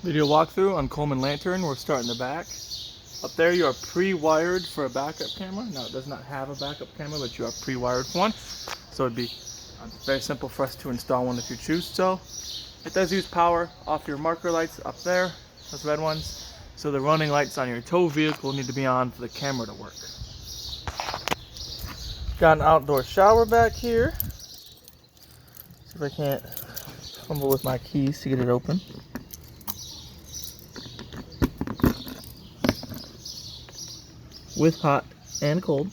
Video walkthrough on Colemen Lantern. We're starting the back. Up there you are pre-wired for a backup camera. Now it does not have a backup camera, but you are pre-wired for one. So it'd be very simple for us to install one if you choose so. It does use power off your marker lights up there, those red ones. So the running lights on your tow vehicle need to be on for the camera to work. Got an outdoor shower back here. See if I can't fumble with my keys to get it open. With hot and cold.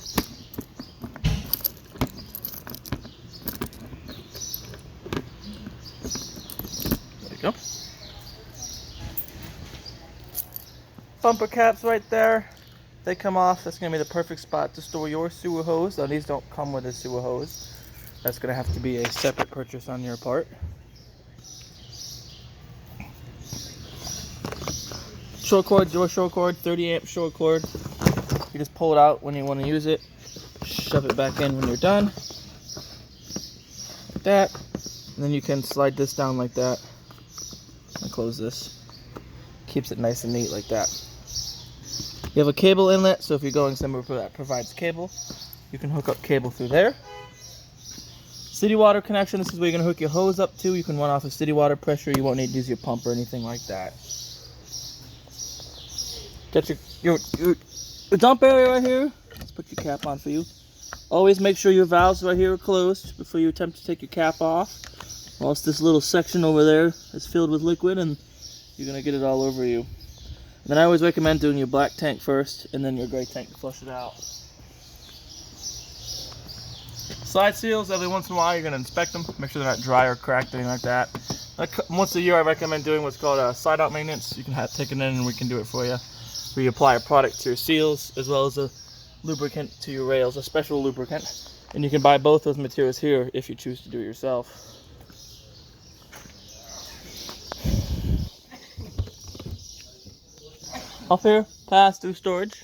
There you go. Bumper caps right there. They come off. That's going to be the perfect spot to store your sewer hose. Now these don't come with a sewer hose. That's going to have to be a separate purchase on your part. Short cord, your short cord, 30 amp short cord. You just pull it out when you want to use it, shove it back in when you're done, like that, and then you can slide this down like that and close this. Keeps it nice and neat like that. You have a cable inlet, so if you're going somewhere that provides cable, you can hook up cable through there. City water connection, this is where you're going to hook your hose up to. You can run off of city water pressure. You won't need to use your pump or anything like that. Got your dump area right here. Let's put your cap on for you. Always make sure your valves right here are closed before you attempt to take your cap off. Or else this little section over there is filled with liquid and you're going to get it all over you. And then I always recommend doing your black tank first and then your gray tank to flush it out. Slide seals, every once in a while you're going to inspect them. Make sure they're not dry or cracked, anything like that. Once a year I recommend doing what's called a slide out maintenance. You can take it in and we can do it for you. Where you apply a product to your seals as well as a lubricant to your rails, a special lubricant. And you can buy both those materials here if you choose to do it yourself. Up here, pass through storage.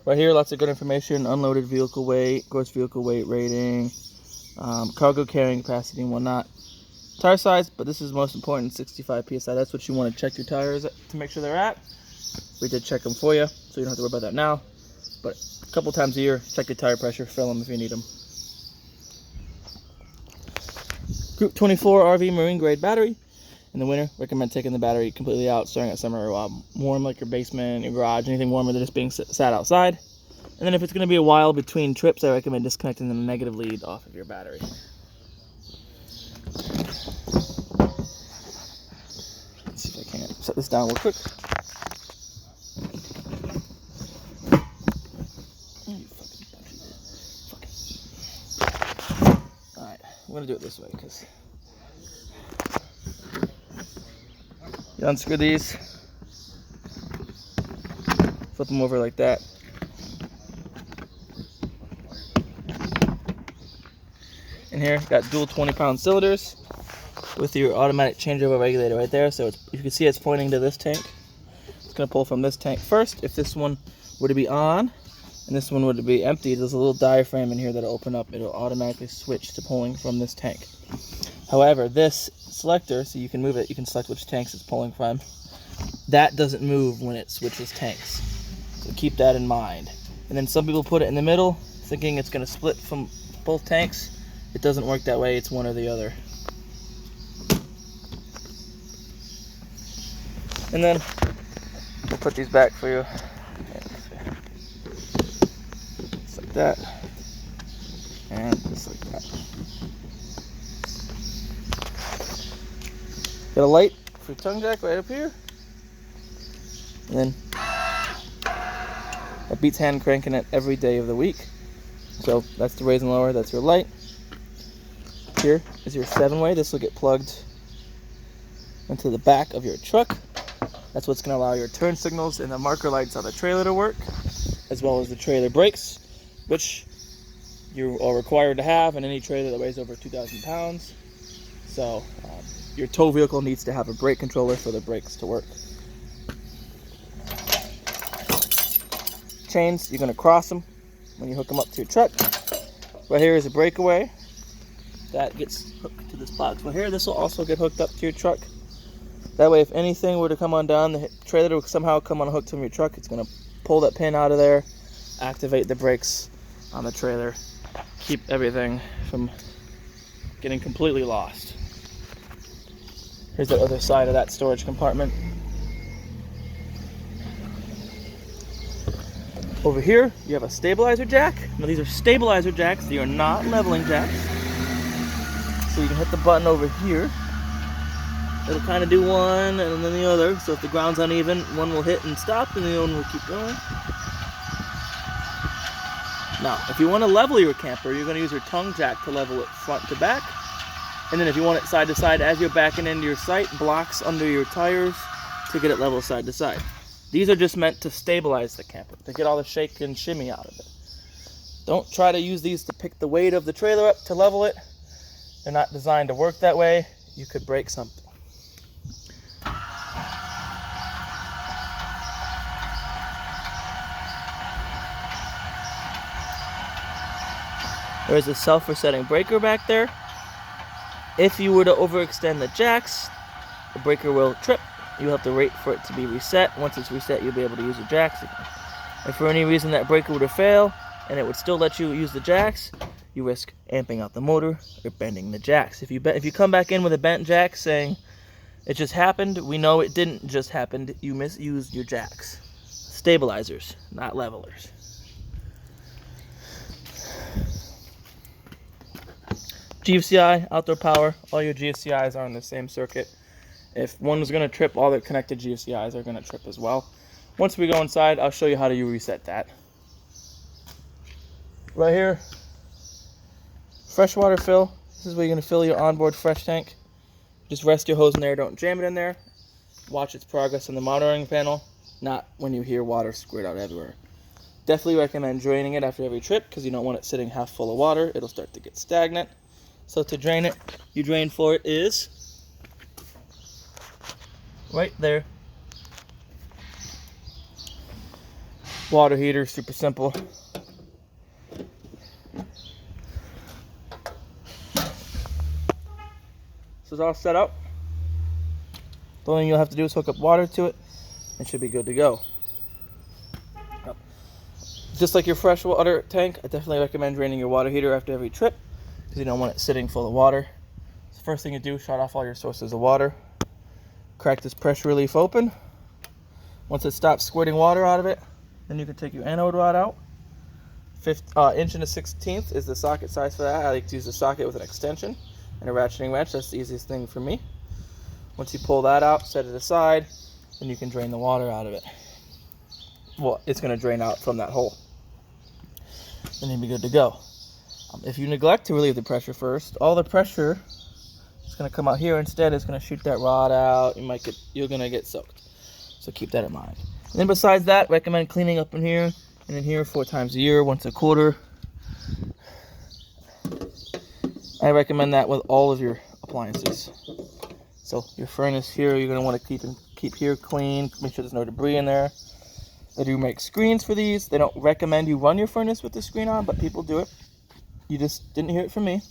Right here, lots of good information: unloaded vehicle weight, gross vehicle weight rating, cargo carrying capacity and whatnot. Tire size, but this is most important, 65 psi. That's what you want to check your tires to make sure they're at. We did check them for you, so you don't have to worry about that now. But a couple times a year, check your tire pressure, fill them if you need them. Group 24 RV marine grade battery. In the winter, recommend taking the battery completely out, starting at summer warm, like your basement, your garage, anything warmer than just being sat outside. And then if it's going to be a while between trips, I recommend disconnecting the negative lead off of your battery. Let's see if I can't set this down real quick. Alright, I'm going to do it this way because you unscrew these, flip them over like that. In here, got dual 20-pound cylinders with your automatic changeover regulator right there. So you can see it's pointing to this tank. It's going to pull from this tank first. If this one were to be on and this one were to be empty, there's a little diaphragm in here that'll open up. It'll automatically switch to pulling from this tank. However, this selector, so you can move it, you can select which tanks it's pulling from. That doesn't move when it switches tanks. So keep that in mind. And then some people put it in the middle, thinking it's going to split from both tanks. It doesn't work that way, it's one or the other. And then we'll put these back for you. Just like that. And just like that. Got a light for your tongue jack right up here. And then that beats hand cranking it every day of the week. So that's the raise and lower, that's your light. Here is your 7-way. This will get plugged into the back of your truck. That's what's going to allow your turn signals and the marker lights on the trailer to work, as well as the trailer brakes, which you are required to have in any trailer that weighs over 2,000 pounds. So your tow vehicle needs to have a brake controller for the brakes to work. Chains, you're going to cross them when you hook them up to your truck. Right here is a breakaway that gets hooked to this box right here. This will also get hooked up to your truck. That way, if anything were to come undone, the trailer will somehow come unhooked from your truck. It's going to pull that pin out of there, activate the brakes on the trailer, keep everything from getting completely lost. Here's the other side of that storage compartment. Over here, you have a stabilizer jack. Now these are stabilizer jacks. They are not leveling jacks. So you can hit the button over here. It'll kind of do one and then the other. So if the ground's uneven, one will hit and stop and the other one will keep going. Now, if you want to level your camper, you're going to use your tongue jack to level it front to back. And then if you want it side to side, as you're backing into your sight, blocks under your tires to get it level side to side. These are just meant to stabilize the camper, to get all the shake and shimmy out of it. Don't try to use these to pick the weight of the trailer up to level it. They're not designed to work that way. You could break something. There's a self-resetting breaker back there. If you were to overextend the jacks, the breaker will trip. You'll have to wait for it to be reset. Once it's reset, you'll be able to use the jacks again. If for any reason that breaker were to fail and it would still let you use the jacks, you risk amping out the motor or bending the jacks. If you come back in with a bent jack saying it just happened, we know it didn't just happen. You misused your jacks. Stabilizers, not levelers. GFCI, outdoor power, all your GFCIs are on the same circuit. If one was going to trip, all the connected GFCIs are going to trip as well. Once we go inside, I'll show you how to reset that. Right here, freshwater fill. This is where you're going to fill your onboard fresh tank. Just rest your hose in there, don't jam it in there. Watch its progress on the monitoring panel, not when you hear water squirt out everywhere. Definitely recommend draining it after every trip because you don't want it sitting half full of water. It'll start to get stagnant. So to drain it, you drain for it is right there. Water heater, super simple. This is all set up. The only thing you'll have to do is hook up water to it and should be good to go. Just like your freshwater tank, I definitely recommend draining your water heater after every trip because you don't want it sitting full of water. So the first thing you do, shut off all your sources of water. Crack this pressure relief open. Once it stops squirting water out of it, then you can take your anode rod out. 1/inch and 1/16 is the socket size for that. I like to use a socket with an extension and a ratcheting wrench. That's the easiest thing for me. Once you pull that out, set it aside, then you can drain the water out of it. Well, it's going to drain out from that hole. Then you'll be good to go. If you neglect to relieve the pressure first, all the pressure is going to come out here. Instead, it's going to shoot that rod out. You're going to get soaked. So keep that in mind. And then besides that, recommend cleaning up in here and in here 4 times a year, once a quarter. I recommend that with all of your appliances. So your furnace here, you're going to want to keep here clean. Make sure there's no debris in there. They do make screens for these. They don't recommend you run your furnace with the screen on, but people do it. You just didn't hear it from me.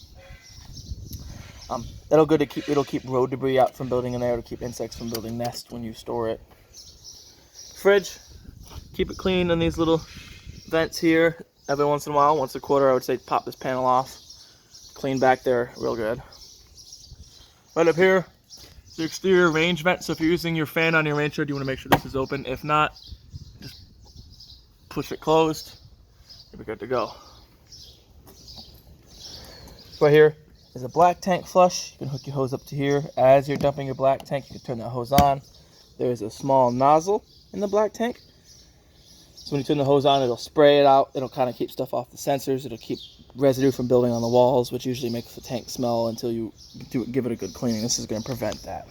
It'll keep road debris out from building in there. It'll keep insects from building nests when you store it. Fridge, keep it clean in these little vents here. Every once in a while, once a quarter, I would say pop this panel off. Clean back there real good. Right up here, the exterior range vent. So if you're using your fan on your range hood, you want to make sure this is open. If not, just push it closed. You'll be good to go. Right here is a black tank flush. You can hook your hose up to here. As you're dumping your black tank, you can turn that hose on. There is a small nozzle in the black tank. So when you turn the hose on, it'll spray it out. It'll kind of keep stuff off the sensors. It'll keep residue from building on the walls, which usually makes the tank smell until you give it a good cleaning. This is going to prevent that.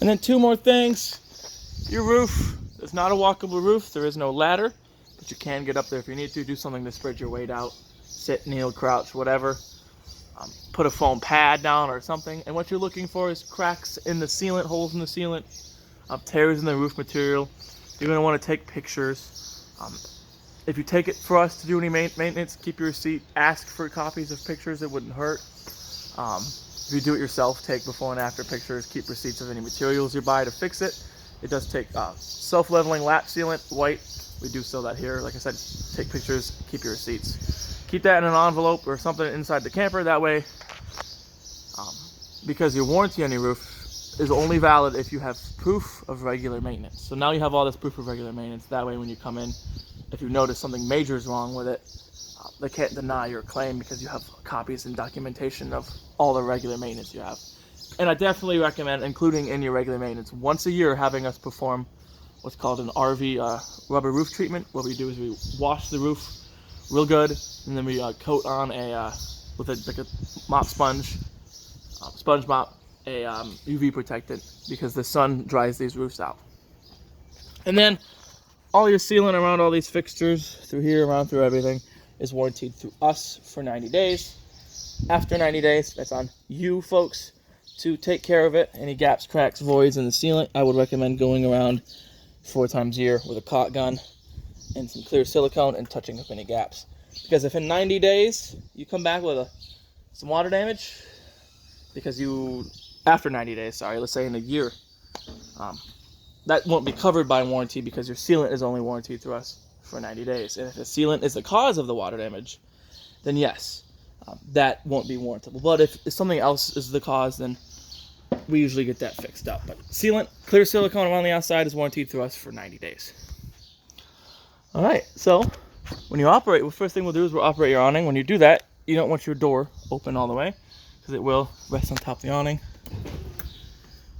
And then 2 more things. Your roof. It's not a walkable roof. There is no ladder, but you can get up there if you need to. Do something to spread your weight out. Sit, kneel, crouch, whatever. Put a foam pad down or something. And what you're looking for is cracks in the sealant, holes in the sealant, tears in the roof material. You're going to want to take pictures. If you take it for us to do any maintenance, keep your receipt. Ask for copies of pictures. It wouldn't hurt. If you do it yourself, take before and after pictures, keep receipts of any materials you buy to fix it. It does take self-leveling lap sealant, white. We do sell that here. Like I said, take pictures, keep your receipts. Keep that in an envelope or something inside the camper. That way, because your warranty on your roof is only valid if you have proof of regular maintenance. So now you have all this proof of regular maintenance. That way when you come in, if you notice something major is wrong with it, they can't deny your claim because you have copies and documentation of all the regular maintenance you have. And I definitely recommend including in your regular maintenance once a year having us perform what's called an RV rubber roof treatment. What we do is we wash the roof real good, and then we coat on with a mop sponge, sponge mop, a UV protectant, because the sun dries these roofs out. And then all your sealant around all these fixtures, through here, around through everything, is warranted through us for 90 days. After 90 days, that's on you folks to take care of it. Any gaps, cracks, voids in the sealant, I would recommend going around 4 times a year with a caulk gun and some clear silicone and touching up any gaps. Because if in 90 days you come back with some water damage, because after 90 days, sorry, let's say in a year, that won't be covered by warranty because your sealant is only warranted through us for 90 days. And if the sealant is the cause of the water damage, then yes, that won't be warrantable. But if something else is the cause, then we usually get that fixed up. But sealant, clear silicone around the outside is warranted through us for 90 days. All right, so when you operate, the first thing we'll do is we'll operate your awning. When you do that, you don't want your door open all the way because it will rest on top of the awning.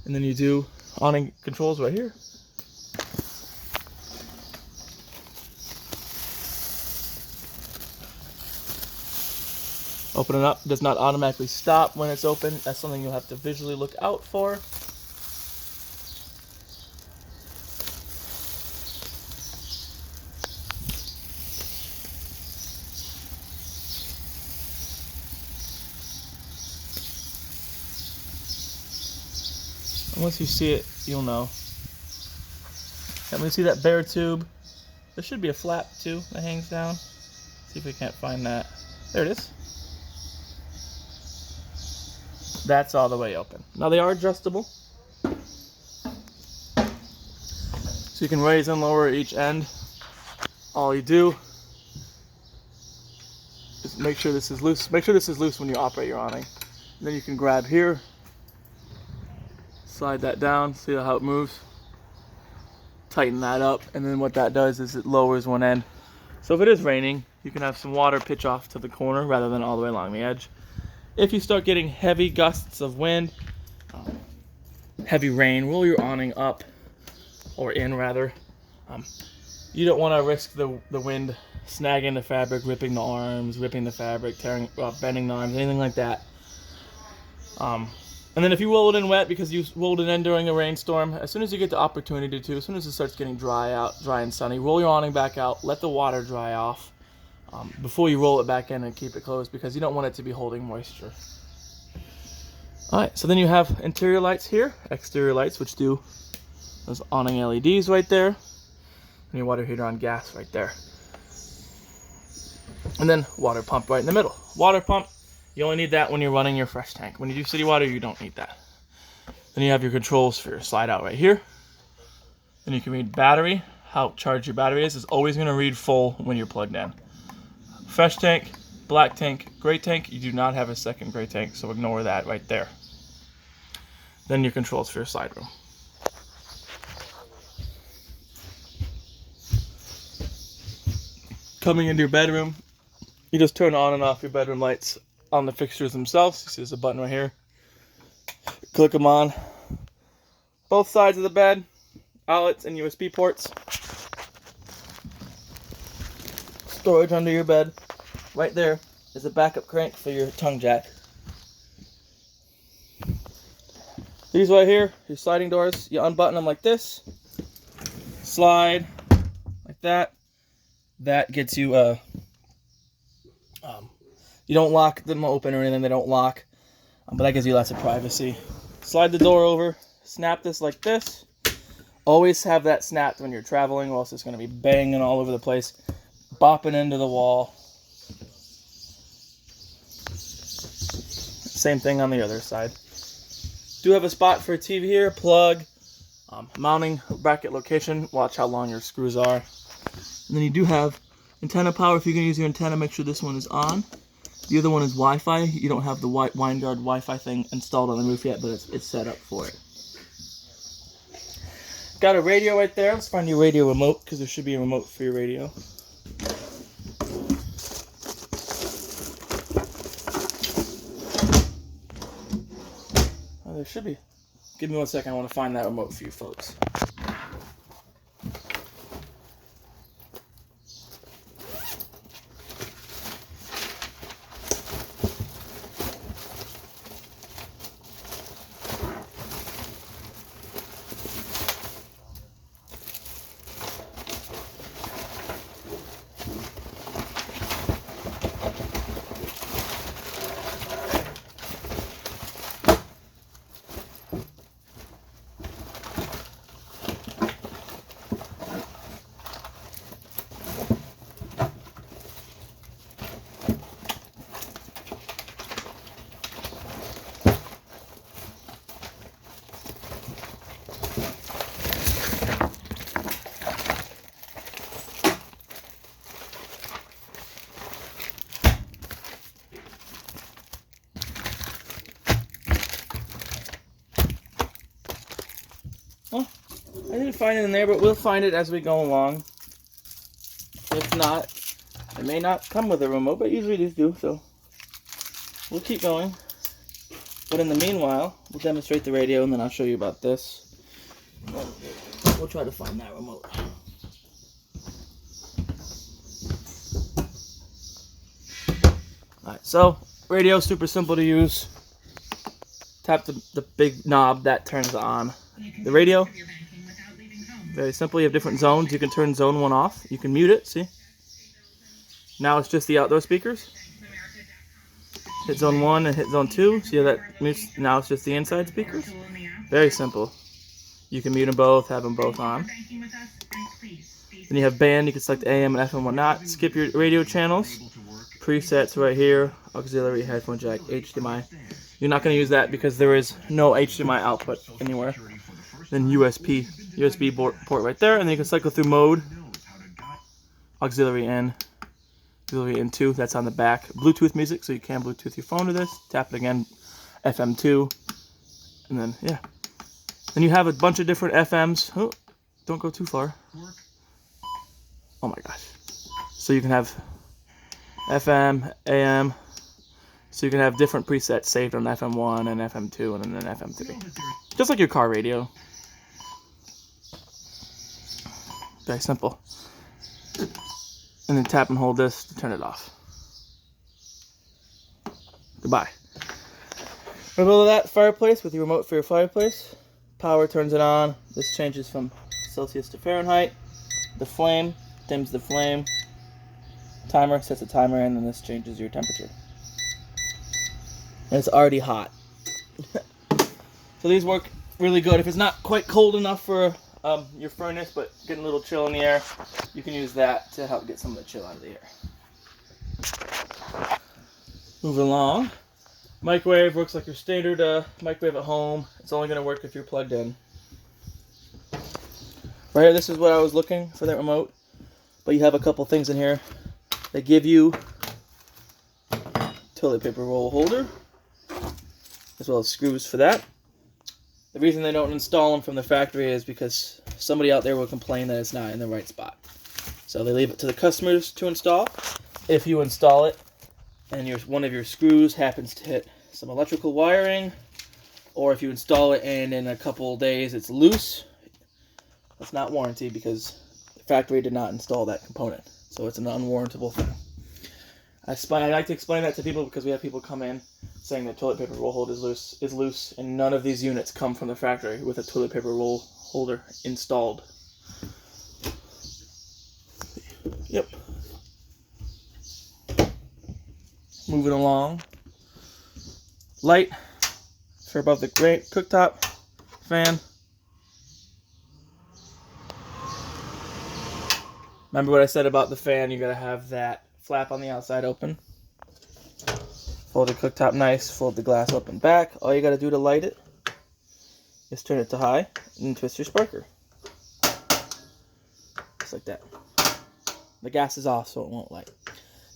And then you do awning controls right here. Open it up, does not automatically stop when it's open. That's something you'll have to visually look out for. And once you see it, you'll know. And we see that bare tube. There should be a flap too that hangs down. See if we can't find that. There it is. That's all the way open. Now they are adjustable. So you can raise and lower each end. All you do is make sure this is loose. Make sure this is loose when you operate your awning. And then you can grab here, slide that down, see how it moves. Tighten that up, and then what that does is it lowers one end. So if it is raining, you can have some water pitch off to the corner rather than all the way along the edge. If you start getting heavy gusts of wind, heavy rain, roll your awning up, or in rather. You don't want to risk the wind snagging the fabric, ripping the arms, ripping the fabric, tearing, bending the arms, anything like that. And then if you roll it in wet because you rolled it in during a rainstorm, as soon as you get the opportunity to, as soon as it starts getting dry and sunny, roll your awning back out, let the water dry off before you roll it back in and keep it closed, because you don't want it to be holding moisture. Alright, so then you have interior lights here, exterior lights, which do those awning LEDs right there, and your water heater on gas right there. And then water pump right in the middle. Water pump, you only need that when you're running your fresh tank. When you do city water, you don't need that. Then you have your controls for your slide out right here. Then you can read battery. How charged your battery is always going to read full when you're plugged in. Fresh tank, black tank, gray tank. You do not have a second gray tank, so ignore that right there. Then your controls for your slide room. Coming into your bedroom, you just turn on and off your bedroom lights on the fixtures themselves. You see there's a button right here. Click them on both sides of the bed, outlets and USB ports. Storage under your bed. Right there is a backup crank for your tongue jack. These right here, your sliding doors, you unbutton them like this, slide like that. That gets you you don't lock them open or anything, they don't lock, but that gives you lots of privacy. Slide the door over, snap this like this. Always have that snapped when you're traveling, or else it's going to be banging all over the place, bopping into the wall. same thing on the other side. Do have a spot for a TV here, plug, mounting bracket location. Watch how long your screws are. And then you do have antenna power. If you're going to use your antenna, make sure this one is on. The other one is Wi-Fi. You don't have the Winegard Wi-Fi thing installed on the roof yet, but it's set up for it. Got a radio right there. Let's find your radio remote, because there should be a remote for your radio. Oh, there should be. Give me 1 second. I want to find that remote for you folks. Well, I didn't find it in there, but we'll find it as we go along. If not, it may not come with a remote, but usually these do, so we'll keep going. But in the meanwhile, we'll demonstrate the radio, and then I'll show you about this. We'll try to find that remote. Alright, so radio, super simple to use. Tap the big knob, that turns on the radio. Very simple. You have different zones. You can turn zone 1 off. You can mute it, see? Now it's just the outdoor speakers. Hit zone 1 and hit zone 2. See how that mutes? Now it's just the inside speakers. Very simple. You can mute them both, have them both on. Then you have band. You can select AM and FM and whatnot. Skip your radio channels. Presets right here. Auxiliary, headphone jack, HDMI. You're not going to use that because there is no HDMI output anywhere. Then USB port right there, and then you can cycle through mode. Auxiliary in 2, that's on the back. Bluetooth music, so you can Bluetooth your phone to this. Tap it again, FM 2, and then yeah. Then you have a bunch of different FMs. Oh, don't go too far. Oh my gosh. So you can have FM, AM. So you can have different presets saved on FM1 and FM2 and then FM3. Just like your car radio. Very simple. And then tap and hold this to turn it off. Goodbye. Right below that, fireplace with your remote for your fireplace. Power turns it on. This changes from Celsius to Fahrenheit. The flame dims the flame. Timer sets a timer, and then this changes your temperature. And it's already hot. So these work really good. If it's not quite cold enough for your furnace, but getting a little chill in the air, you can use that to help get some of the chill out of the air. Moving along. Microwave works like your standard microwave at home. It's only going to work if you're plugged in. Right here, this is what I was looking for, that remote. But you have a couple things in here. They give you toilet paper roll holder, as well as screws for that. The reason they don't install them from the factory is because somebody out there will complain that it's not in the right spot. So they leave it to the customers to install. If you install it and one of your screws happens to hit some electrical wiring, or if you install it and in a couple days it's loose, that's not warranty because the factory did not install that component. So it's an unwarrantable thing. I like to explain that to people because we have people come in saying that toilet paper roll holder is loose, and none of these units come from the factory with a toilet paper roll holder installed. Yep. Moving along. Light for above the cooktop. Fan. Remember what I said about the fan? You gotta have that flap on the outside open. Fold the cooktop nice, fold the glass up and back. All you gotta do to light it is turn it to high and twist your sparker. Just like that. The gas is off so it won't light.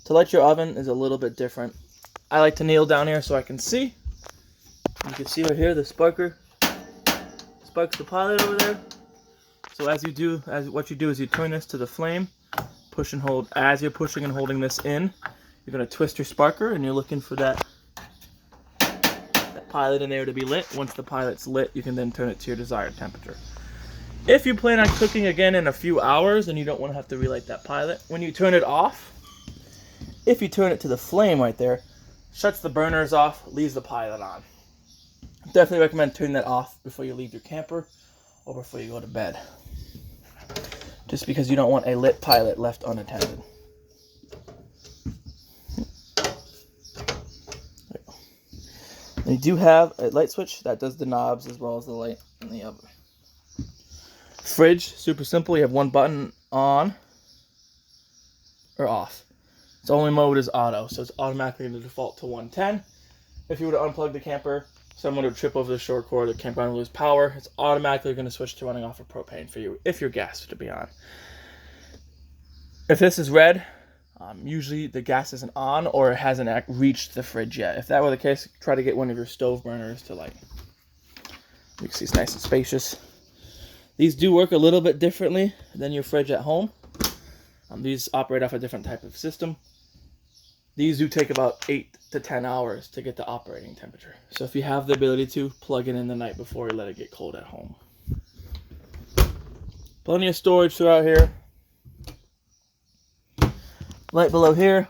To light your oven is a little bit different. I like to kneel down here so I can see. You can see right here the sparker sparks the pilot over there. So what you do is you turn this to the flame, push and hold. As you're pushing and holding this in, you're going to twist your sparker and you're looking for that pilot in there to be lit. Once the pilot's lit, you can then turn it to your desired temperature. If you plan on cooking again in a few hours and you don't want to have to relight that pilot, when you turn it off, if you turn it to the flame right there, shuts the burners off, leaves the pilot on. Definitely recommend turning that off before you leave your camper or before you go to bed. Just because you don't want a lit pilot left unattended. You do have a light switch that does the knobs as well as the light in the oven. Fridge, super simple. You have one button, on or off. Its only mode is auto, so it's automatically going to default to 110. If you were to unplug the camper, someone would trip over the short cord, the camper would lose power. It's automatically going to switch to running off of propane for you if your gas is to be on. If this is red, usually the gas isn't on or it hasn't reached the fridge yet. If that were the case, try to get one of your stove burners to light. You can see it's nice and spacious. These do work a little bit differently than your fridge at home. These operate off a different type of system. These do take about 8 to 10 hours to get the operating temperature. So if you have the ability to, plug it in the night before you let it get cold at home. Plenty of storage throughout here. Light below here,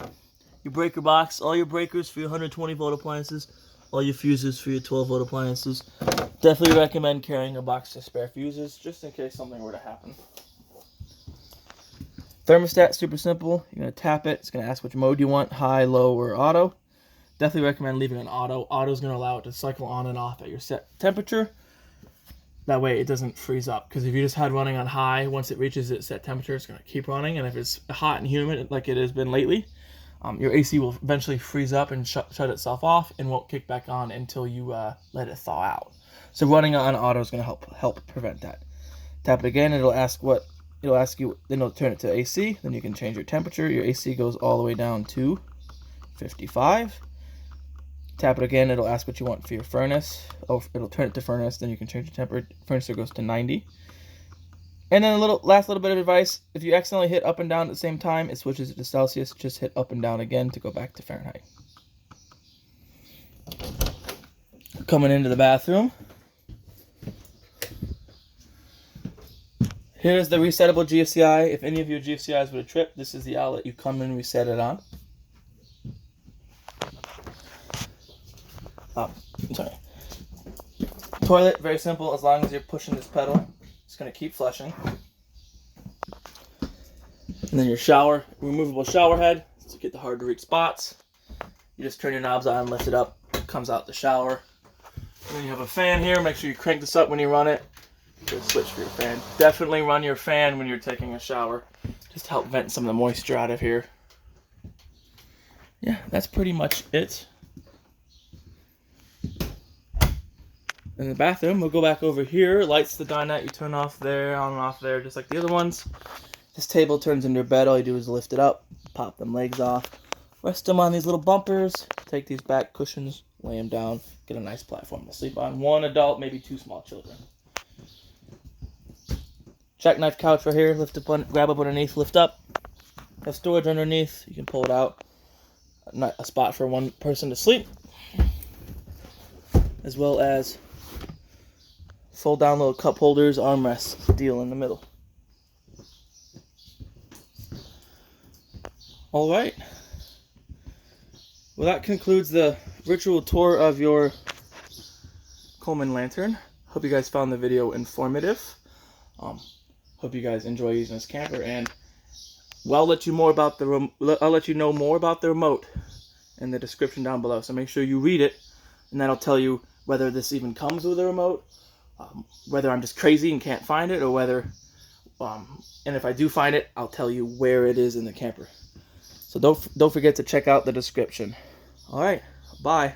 your breaker box, all your breakers for your 120 volt appliances, all your fuses for your 12 volt appliances. Definitely recommend carrying a box of spare fuses just in case something were to happen. Thermostat, super simple. You're going to tap it. It's going to ask which mode you want, high, low, or auto. Definitely recommend leaving it on auto. Auto is going to allow it to cycle on and off at your set temperature. That way it doesn't freeze up. Because if you just had running on high, once it reaches its set temperature, it's going to keep running. And if it's hot and humid like it has been lately, your AC will eventually freeze up and shut itself off and won't kick back on until you let it thaw out. So running on auto is going to help prevent that. Tap it again. It'll ask you, then it'll turn it to AC. Then you can change your temperature. Your AC goes all the way down to 55. Tap it again, it'll ask what you want for your furnace. Oh, it'll turn it to furnace, then you can change the temperature. Furnace goes to 90. And then last little bit of advice, if you accidentally hit up and down at the same time, it switches it to Celsius. Just hit up and down again to go back to Fahrenheit. Coming into the bathroom. Here's the resettable GFCI. If any of your GFCIs would have tripped, this is the outlet you come and reset it on. Sorry. Toilet, very simple. As long as you're pushing this pedal, it's going to keep flushing. And then your shower, removable shower head to get the hard to reach spots. You just turn your knobs on, lift it up, it comes out the shower. And then you have a fan here. Make sure you crank this up when you run it. Just switch for your fan. Definitely run your fan when you're taking a shower. Just to help vent some of the moisture out of here. Yeah, that's pretty much it. In the bathroom, we'll go back over here. Lights the dinette, you turn off there, on and off there, just like the other ones. This table turns into a bed. All you do is lift it up, pop them legs off, rest them on these little bumpers, take these back cushions, lay them down, get a nice platform to sleep on. One adult, maybe 2 small children. Jackknife couch right here, lift up, grab up underneath, lift up. Have storage underneath, you can pull it out. A spot for one person to sleep. As well as fold down little cup holders, armrests, deal in the middle. All right. Well, that concludes the virtual tour of your Colemen Lantern. Hope you guys found the video informative. Hope you guys enjoy using this camper, and I'll let you know more about the remote in the description down below. So make sure you read it, and that'll tell you whether this even comes with a remote, whether I'm just crazy and can't find it, or whether, and if I do find it, I'll tell you where it is in the camper. So don't forget to check out the description. All right, Bye.